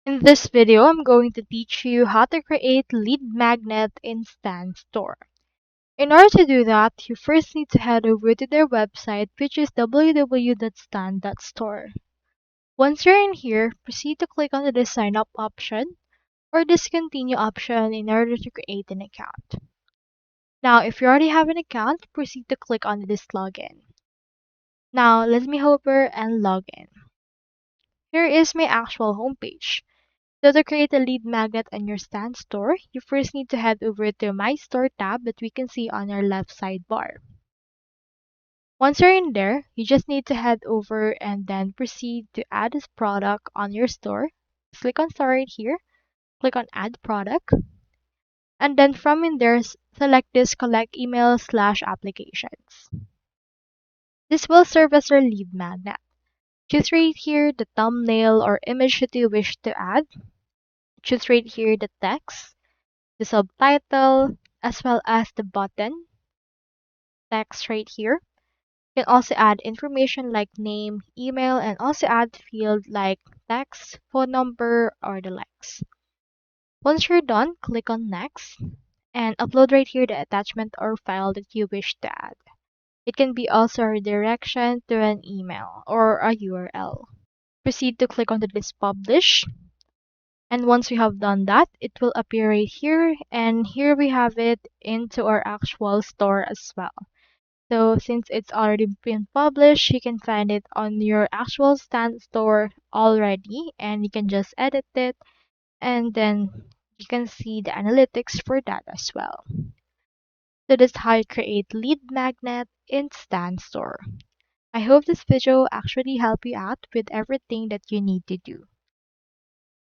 In this video, I'm going to teach you how to create lead magnet in Stanstore. In order to do that, you first need to head over to their website, which is www.stan.store. Once you're in here, proceed to click on the sign up option or discontinue option in order to create an account. Now, if you already have an account, proceed to click on this login. Now, let me hover and log in. Here is my actual homepage. So to create a lead magnet on your Stand store, you first need to head over to My Store tab that we can see on our left sidebar. Once you're in there, you just need to head over and then proceed to add this product on your store. Click on Store right here, click on Add Product, and then from in there, select this Collect Email/Applications. This will serve as your lead magnet. Choose right here the thumbnail or image that you wish to add. Choose right here the text, the subtitle, as well as the button text right here. You can also add information like name, email, and also add field like text, phone number, or the likes. Once you're done, click on next and upload right here the attachment or file that you wish to add. It can be also a redirection to an email or a URL. Proceed to click on this publish. And once we have done that, it will appear right here. And here we have it into our actual store as well. So since it's already been published, you can find it on your actual stand store already. And you can just edit it. And then you can see the analytics for that as well. So that's how you create lead magnet in Stand Store. I hope this video actually helped you out with everything that you need to do.